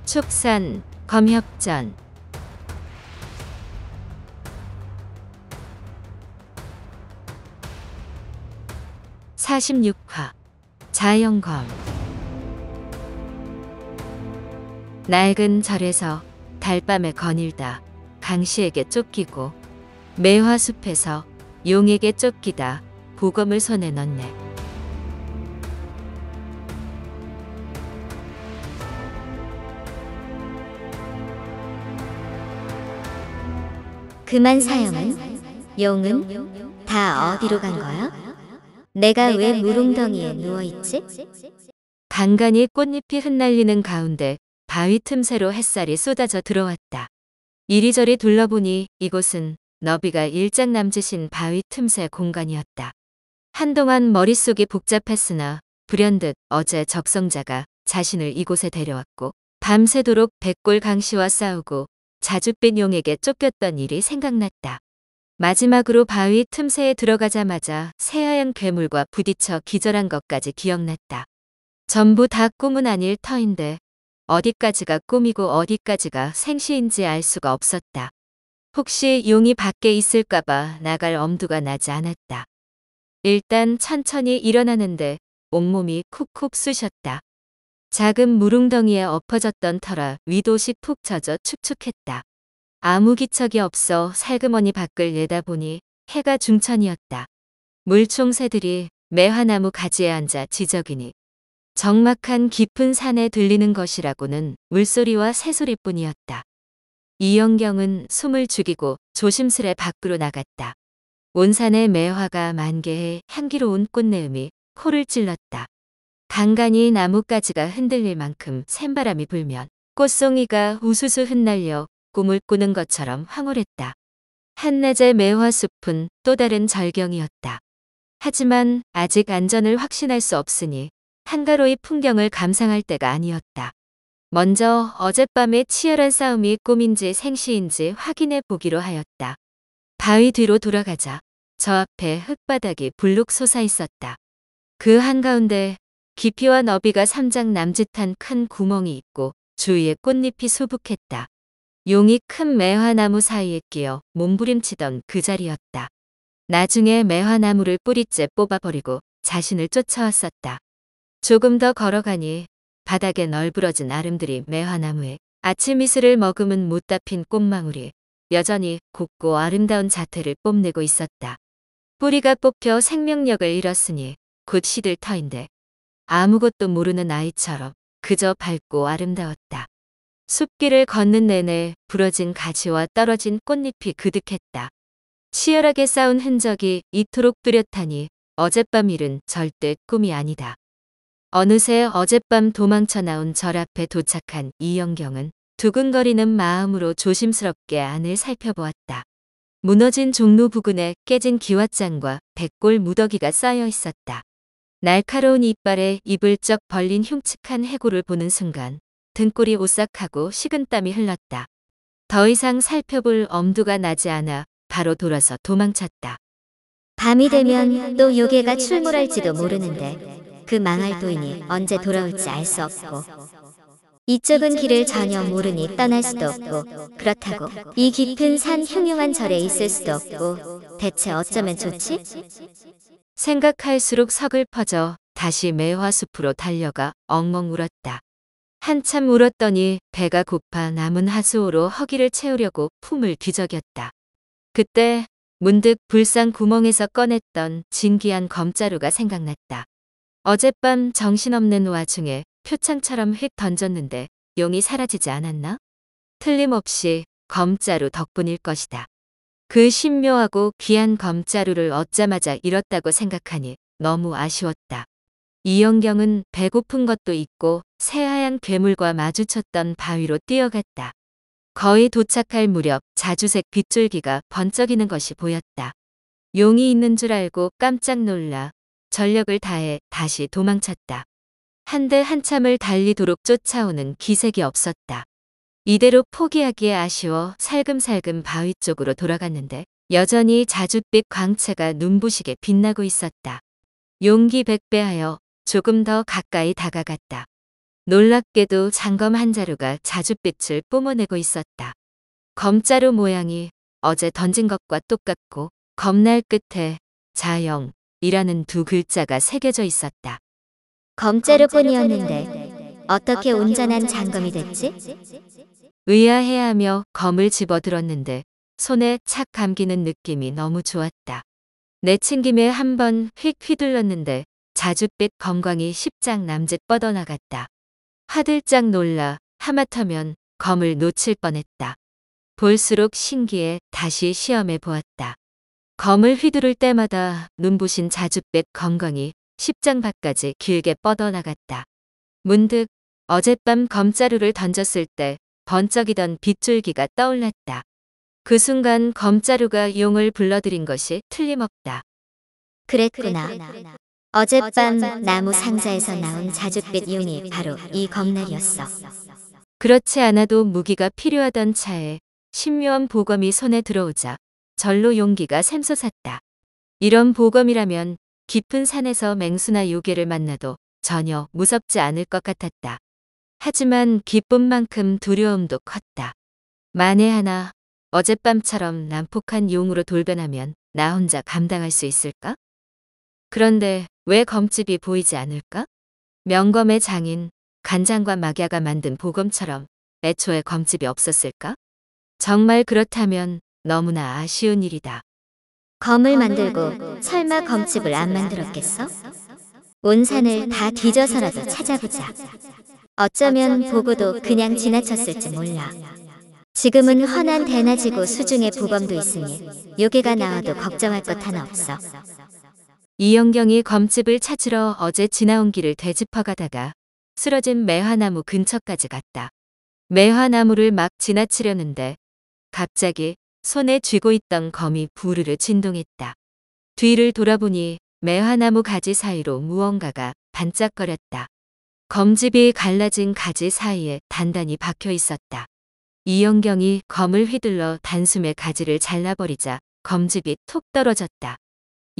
축산, 검협전. 46화 자연검. 낡은 절에서 달밤에 거닐다 강씨에게 쫓기고 매화숲에서 용에게 쫓기다 보검을 손에 넣네. 그만 사형은? 용은? 다 어디로 간 거야? 내가 왜 물웅덩이에 누워있지? 간간히 꽃잎이 흩날리는 가운데 바위 틈새로 햇살이 쏟아져 들어왔다. 이리저리 둘러보니 이곳은 너비가 일장 남짓인 바위 틈새 공간이었다. 한동안 머릿속이 복잡했으나 불현듯 어제 적성자가 자신을 이곳에 데려왔고 밤새도록 백골 강씨와 싸우고 자줏빛 용에게 쫓겼던 일이 생각났다. 마지막으로 바위 틈새에 들어가자마자 새하얀 괴물과 부딪혀 기절한 것까지 기억났다. 전부 다 꿈은 아닐 터인데 어디까지가 꿈이고 어디까지가 생시인지 알 수가 없었다. 혹시 용이 밖에 있을까봐 나갈 엄두가 나지 않았다. 일단 천천히 일어나는데 온몸이 쿡쿡 쑤셨다. 작은 물웅덩이에 엎어졌던 터라 위도씩 푹 젖어 축축했다. 아무 기척이 없어 살그머니 밖을 내다보니 해가 중천이었다. 물총새들이 매화나무 가지에 앉아 지저귀니 적막한 깊은 산에 들리는 것이라고는 물소리와 새소리뿐이었다. 이영경은 숨을 죽이고 조심스레 밖으로 나갔다. 온 산에 매화가 만개해 향기로운 꽃내음이 코를 찔렀다. 간간히 나뭇가지가 흔들릴 만큼 샘바람이 불면 꽃송이가 우수수 흩날려 꿈을 꾸는 것처럼 황홀했다. 한낮의 매화숲은 또 다른 절경이었다. 하지만 아직 안전을 확신할 수 없으니 한가로이 풍경을 감상할 때가 아니었다. 먼저 어젯밤의 치열한 싸움이 꿈인지 생시인지 확인해 보기로 하였다. 바위 뒤로 돌아가자 저 앞에 흙바닥이 불룩 솟아 있었다. 그 한가운데 깊이와 너비가 3장 남짓한 큰 구멍이 있고 주위에 꽃잎이 수북했다. 용이 큰 매화나무 사이에 끼어 몸부림치던 그 자리였다. 나중에 매화나무를 뿌리째 뽑아버리고 자신을 쫓아왔었다. 조금 더 걸어가니 바닥에 널브러진 아름드리 매화나무에 아침 이슬을 머금은 못다 핀 꽃망울이 여전히 곱고 아름다운 자태를 뽐내고 있었다. 뿌리가 뽑혀 생명력을 잃었으니 곧 시들 터인데 아무것도 모르는 아이처럼 그저 밝고 아름다웠다. 숲길을 걷는 내내 부러진 가지와 떨어진 꽃잎이 그득했다. 치열하게 싸운 흔적이 이토록 뚜렷하니 어젯밤 일은 절대 꿈이 아니다. 어느새 어젯밤 도망쳐 나온 절 앞에 도착한 이영경은 두근거리는 마음으로 조심스럽게 안을 살펴보았다. 무너진 종로 부근에 깨진 기왓장과 백골 무더기가 쌓여 있었다. 날카로운 이빨에 입을 쩍 벌린 흉측한 해골을 보는 순간 등골이 오싹하고 식은땀이 흘렀다. 더 이상 살펴볼 엄두가 나지 않아 바로 돌아서 도망쳤다. 밤이 되면 또 요괴가 출몰할지도 모르는데 그 망할 도인이 언제 돌아올지 알 수 없고 이쪽은 길을 전혀 모르니 떠날 수도 없고 그렇다고 이 깊은 산 흉흉한 절에 있을 수도 없고 대체 어쩌면 좋지? 생각할수록 서글퍼져 다시 매화숲으로 달려가 엉엉 울었다. 한참 울었더니 배가 고파 남은 하수오로 허기를 채우려고 품을 뒤적였다. 그때 문득 불상 구멍에서 꺼냈던 진귀한 검자루가 생각났다. 어젯밤 정신없는 와중에 표창처럼 휙 던졌는데 용이 사라지지 않았나? 틀림없이 검자루 덕분일 것이다. 그 신묘하고 귀한 검자루를 얻자마자 잃었다고 생각하니 너무 아쉬웠다. 이영경은 배고픈 것도 있고 새하얀 괴물과 마주쳤던 바위로 뛰어갔다. 거의 도착할 무렵 자주색 빗줄기가 번쩍이는 것이 보였다. 용이 있는 줄 알고 깜짝 놀라 전력을 다해 다시 도망쳤다. 한데 한참을 달리도록 쫓아오는 기색이 없었다. 이대로 포기하기에 아쉬워 살금살금 바위 쪽으로 돌아갔는데 여전히 자줏빛 광채가 눈부시게 빛나고 있었다. 용기 백배하여 조금 더 가까이 다가갔다. 놀랍게도 장검 한 자루가 자줏빛을 뿜어내고 있었다. 검자루 모양이 어제 던진 것과 똑같고 검날 끝에 자영이라는 두 글자가 새겨져 있었다. 검자루뿐이었는데 어떻게 온전한 장검이 됐지? 의아해하며 검을 집어들었는데 손에 착 감기는 느낌이 너무 좋았다. 내친 김에 한번 휙 휘둘렀는데 자줏빛 검광이 십장 남짓 뻗어나갔다. 화들짝 놀라 하마터면 검을 놓칠 뻔했다. 볼수록 신기해 다시 시험해 보았다. 검을 휘두를 때마다 눈부신 자줏빛 검광이 십장 밖까지 길게 뻗어나갔다. 문득 어젯밤 검자루를 던졌을 때 번쩍이던 빗줄기가 떠올랐다. 그 순간 검자루가 용을 불러들인 것이 틀림없다. 그랬구나. 어젯밤 나무 상자에서 나온 자줏빛 용이 바로 이 검날이었어. 그렇지 않아도 무기가 필요하던 차에 신묘한 보검이 손에 들어오자 절로 용기가 샘솟았다. 이런 보검이라면 깊은 산에서 맹수나 요괴를 만나도 전혀 무섭지 않을 것 같았다. 하지만 기쁨만큼 두려움도 컸다. 만에 하나 어젯밤처럼 난폭한 용으로 돌변하면 나 혼자 감당할 수 있을까? 그런데 왜 검집이 보이지 않을까? 명검의 장인 간장과 막야가 만든 보검처럼 애초에 검집이 없었을까? 정말 그렇다면 너무나 아쉬운 일이다. 검을 만들고 설마 검집을 안 만들었겠어? 온 산을 다 뒤져서라도 찾아보자. 어쩌면 보고도 그냥 지나쳤을지 몰라. 지금은 헌한 대낮이고 수중에 보검도 있으니 요괴가 나와도 걱정할 것 하나 없어. 이영경이 검집을 찾으러 어제 지나온 길을 되짚어가다가 쓰러진 매화나무 근처까지 갔다. 매화나무를 막 지나치려는데 갑자기 손에 쥐고 있던 검이 부르르 진동했다. 뒤를 돌아보니 매화나무 가지 사이로 무언가가 반짝거렸다. 검집이 갈라진 가지 사이에 단단히 박혀 있었다. 이영경이 검을 휘둘러 단숨에 가지를 잘라버리자 검집이 툭 떨어졌다.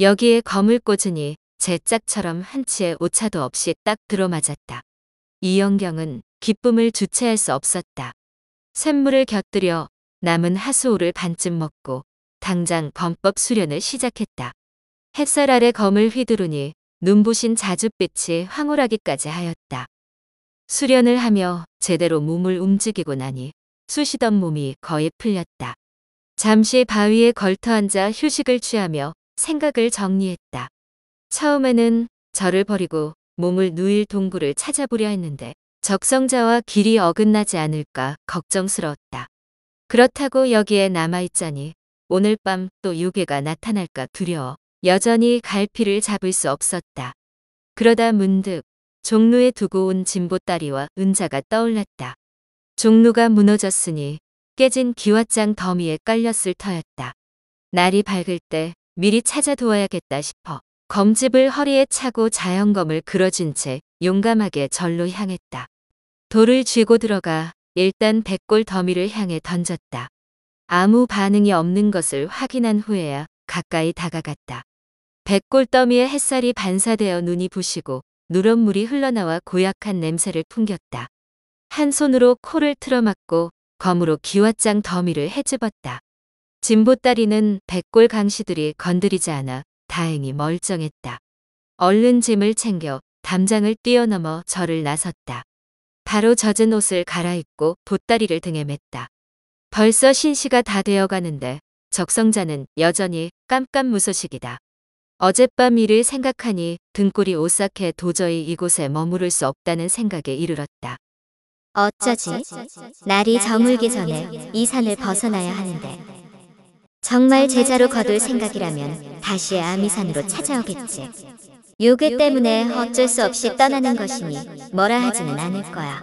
여기에 검을 꽂으니 제 짝처럼 한치의 오차도 없이 딱 들어맞았다. 이영경은 기쁨을 주체할 수 없었다. 쇳물을 곁들여 남은 하수오를 반쯤 먹고 당장 검법 수련을 시작했다. 햇살 아래 검을 휘두르니 눈부신 자줏빛이 황홀하기까지 하였다. 수련을 하며 제대로 몸을 움직이고 나니 쑤시던 몸이 거의 풀렸다. 잠시 바위에 걸터앉아 휴식을 취하며 생각을 정리했다. 처음에는 저를 버리고 몸을 누일 동굴을 찾아보려 했는데 적성자와 길이 어긋나지 않을까 걱정스러웠다. 그렇다고 여기에 남아있자니 오늘 밤 또 요괴가 나타날까 두려워 여전히 갈피를 잡을 수 없었다. 그러다 문득 종루에 두고 온 진보다리와 은자가 떠올랐다. 종루가 무너졌으니 깨진 기왓장 더미에 깔렸을 터였다. 날이 밝을 때 미리 찾아두어야겠다 싶어 검집을 허리에 차고 자연검을 그어준 채 용감하게 절로 향했다. 돌을 쥐고 들어가 일단 백골 더미를 향해 던졌다. 아무 반응이 없는 것을 확인한 후에야 가까이 다가갔다. 백골 더미에 햇살이 반사되어 눈이 부시고 누런물이 흘러나와 고약한 냄새를 풍겼다. 한 손으로 코를 틀어막고 검으로 기왓장 더미를 헤집었다. 진보다리는 백골 강시들이 건드리지 않아 다행히 멀쩡했다. 얼른 짐을 챙겨 담장을 뛰어넘어 절을 나섰다. 바로 젖은 옷을 갈아입고 보따리를 등에 맸다. 벌써 신시가 다 되어가는데 적성자는 여전히 깜깜무소식이다. 어젯밤 일을 생각하니 등골이 오싹해 도저히 이곳에 머무를 수 없다는 생각에 이르렀다. 어쩌지? 날이 저물기 전에 이 산을 벗어나야 하는데. 정말 제자로 거둘 생각이라면 다시 아미산으로 찾아오겠지. 요괴 때문에 어쩔 수 없이 떠나는 것이니 뭐라 하지는 않을 거야.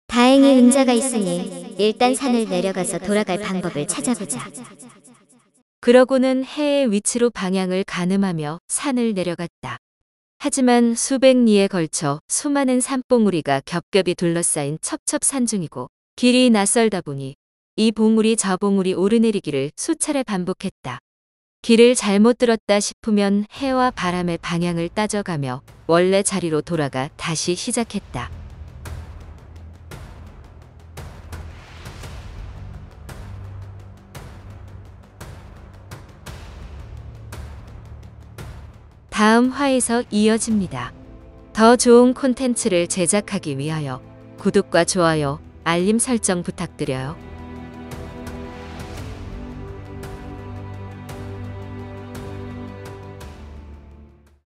다행히 은자가 있으니 일단 산을 내려가서 돌아갈 방법을 찾아보자. 그러고는 해의 위치로 방향을 가늠하며 산을 내려갔다. 하지만 수백 리에 걸쳐 수많은 산봉우리가 겹겹이 둘러싸인 첩첩산중이고 길이 낯설다 보니 이 봉우리 저 봉우리 오르내리기를 수차례 반복했다. 길을 잘못 들었다 싶으면 해와 바람의 방향을 따져가며 원래 자리로 돌아가 다시 시작했다. 다음 화에서 이어집니다. 더 좋은 콘텐츠를 제작하기 위하여 구독과 좋아요, 알림 설정 부탁드려요.